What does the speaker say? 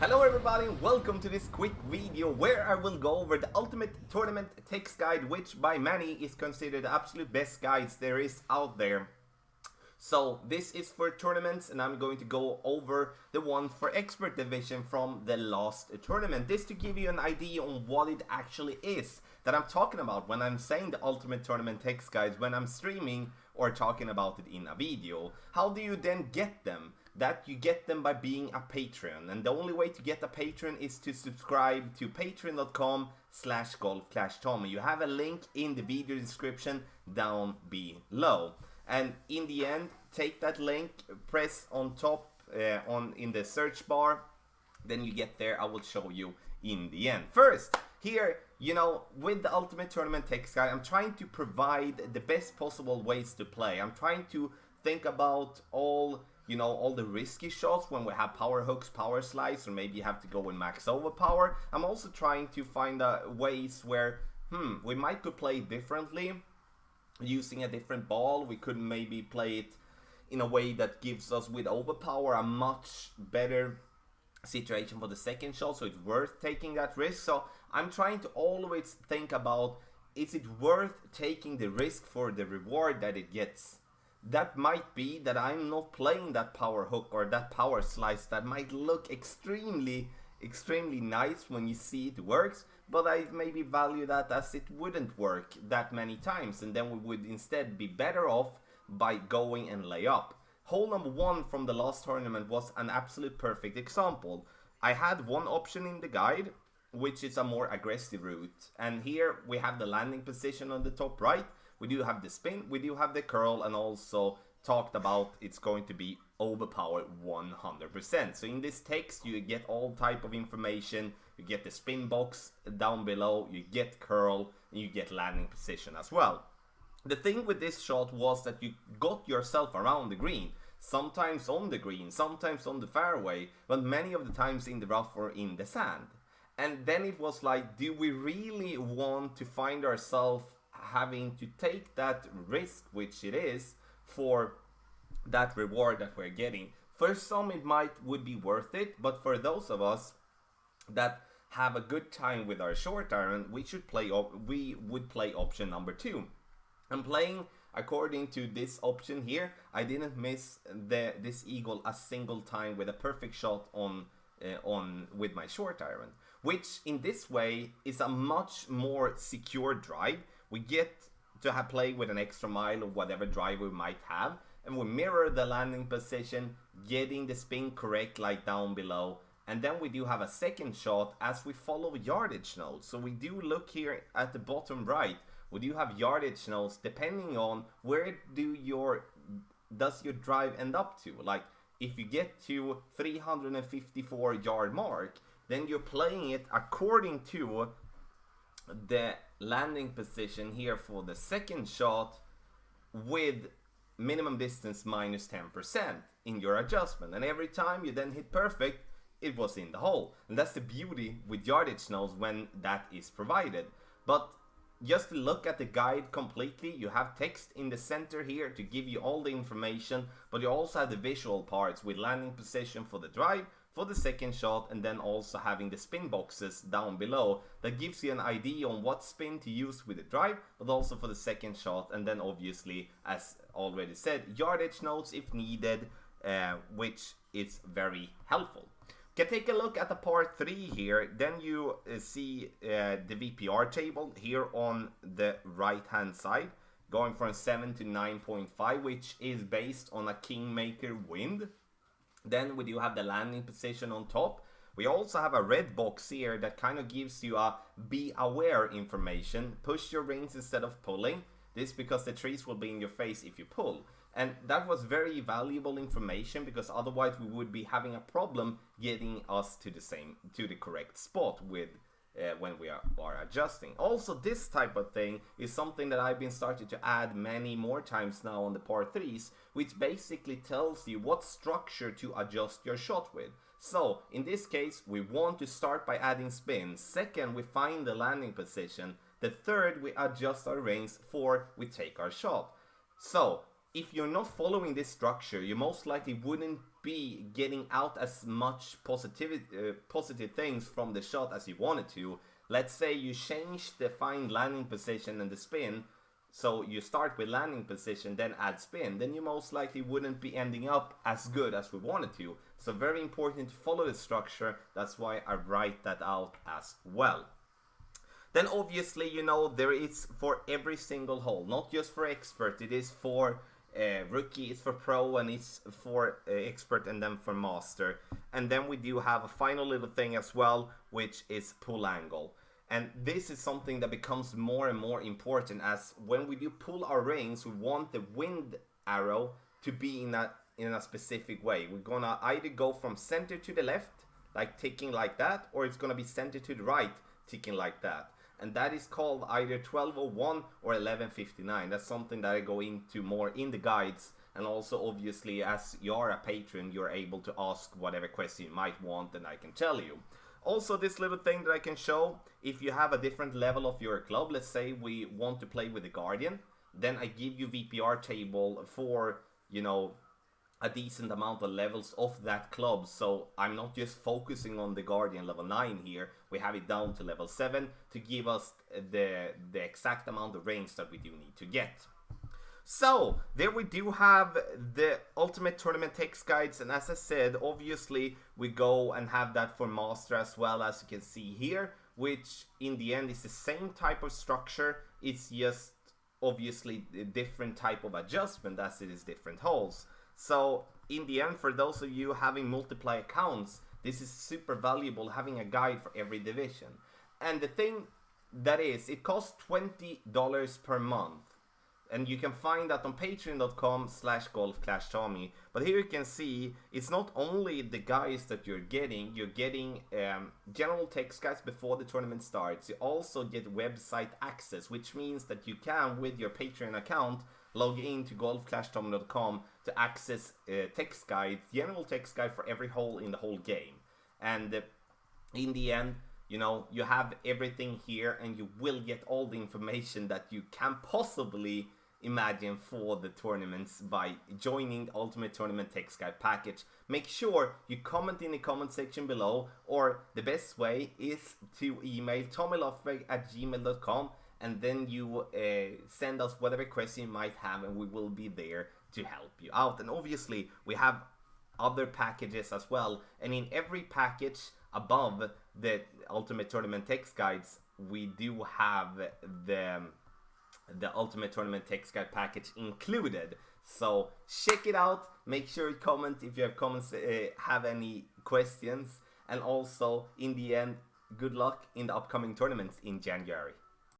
Hello everybody, welcome to this quick video where I will go over the ultimate tournament text guide, which by many is considered the absolute best guides there is out there. So this is for tournaments, and I'm going to go over the one for expert division from the last tournament. This to give you an idea on what it actually is that I'm talking about when I'm saying the ultimate tournament text guides, when I'm streaming or talking about it in a video. How do you then get them? That you get them by being a patron, and the only way to get a patron is to subscribe to patreon.com/golfclashtommy. You have a link in the video description down below, and in the end take that link, press on top in the search bar, then you get there. I will show you in the end. First, here, with the ultimate tournament text guide, I'm trying to provide the best possible ways to play. I'm trying to think about all the risky shots when we have power hooks, power slides, or maybe you have to go in max overpower. I'm also trying to find ways where we might could play it differently using a different ball. We could maybe play it in a way that gives us with overpower a much better situation for the second shot, so it's worth taking that risk. So I'm trying to always think about, is it worth taking the risk for the reward that it gets? That might be that I'm not playing that power hook or that power slice that might look extremely nice when you see it works, but I maybe value that as it wouldn't work that many times, and then we would instead be better off by going and lay up. Hole number 1 from the last tournament was an absolute perfect example. I had one option in the guide, which is a more aggressive route, and here we have the landing position on the top right. We do have the spin, we do have the curl, and also talked about it's going to be overpowered 100%. So in this text you get all type of information. You get the spin box down below, you get curl, and you get landing position as well. The thing with this shot was that you got yourself around the green. Sometimes on the green, sometimes on the fairway, but many of the times in the rough or in the sand. And then it was like, do we really want to find ourselves having to take that risk, which it is, for that reward that we're getting? For some it would be worth it, but for those of us that have a good time with our short iron, we would play option number 2. I'm playing according to this option here. I didn't miss this eagle a single time with a perfect shot on with my short iron, which in this way is a much more secure drive. We get to play with an extra mile or whatever drive we might have, and we mirror the landing position, getting the spin correct like down below, and then we do have a second shot as we follow yardage nodes. So we do look here at the bottom right, we do have yardage nodes depending on where does your drive end up to. Like if you get to 354 yard mark, then you're playing it according to the landing position here for the second shot with minimum distance minus 10% in your adjustment, and every time you then hit perfect, it was in the hole. And that's the beauty with yardage nodes when that is provided. But just to look at the guide completely, you have text in the center here to give you all the information, but you also have the visual parts with landing position for the drive, for the second shot, and then also having the spin boxes down below that gives you an idea on what spin to use with the drive, but also for the second shot, and then obviously, as already said, yardage nodes if needed, which is very helpful. Can take a look at the part 3 here, then you see the VPR table here on the right hand side, going from 7 to 9.5, which is based on a Kingmaker wind. Then we do have the landing position on top. We also have a red box here that kind of gives you a be aware information. Push your rings instead of pulling. This because the trees will be in your face if you pull. And that was very valuable information, because otherwise we would be having a problem getting us to the correct spot with when we are adjusting. Also, this type of thing is something that I've been starting to add many more times now on the par 3s, which basically tells you what structure to adjust your shot with. So in this case, we want to start by adding spin. Second, we find the landing position. The third, we adjust our rings. 4, we take our shot. So if you're not following this structure, you most likely wouldn't be getting out as much positive things from the shot as you wanted to. Let's say you change the find landing position and the spin, so you start with landing position, then add spin, then you most likely wouldn't be ending up as good as we wanted to. So very important to follow the structure. That's why I write that out as well. Then obviously, you know, there is for every single hole, not just for expert, it is for rookie, it's for pro, and it's for expert, and then for master. And then we do have a final little thing as well, which is pull angle. And this is something that becomes more and more important, as when we do pull our rings, we want the wind arrow to be in a specific way. We're gonna either go from center to the left, like ticking like that, or it's gonna be center to the right, ticking like that. And that is called either 1201 or 1159. That's something that I go into more in the guides. And also, obviously, as you are a patron, you're able to ask whatever question you might want, and I can tell you. Also, this little thing that I can show, if you have a different level of your club, let's say we want to play with the Guardian, then I give you VPR table for, you know, a decent amount of levels of that club. So I'm not just focusing on the Guardian level 9 here, we have it down to level 7 to give us the exact amount of range that we do need to get. So there we do have the Ultimate Tournament text guides, and as I said, obviously we go and have that for master as well, as you can see here, which in the end is the same type of structure. It's just obviously a different type of adjustment as it is different holes. So in the end, for those of you having multiply accounts, this is super valuable, having a guide for every division. And the thing that is, it costs $20 per month. And you can find that on patreon.com/golfclashtommy. But here you can see, it's not only the guides that you're getting general text guides before the tournament starts. You also get website access, which means that you can, with your Patreon account, log in to golfclashtommy.com to access text guides, general text guide for every hole in the whole game. And in the end, you know, you have everything here, and you will get all the information that you can possibly imagine for the tournaments by joining the Ultimate Tournament Text Guide package. Make sure you comment in the comment section below, or the best way is to email tommylofberg@gmail.com, and then you send us whatever question you might have, and we will be there to help you out. And obviously we have other packages as well, and in every package above the Ultimate Tournament text guides, we do have the Ultimate Tournament text guide package included. So check it out. Make sure you comment if you have comments, have any questions, and also in the end, good luck in the upcoming tournaments in January.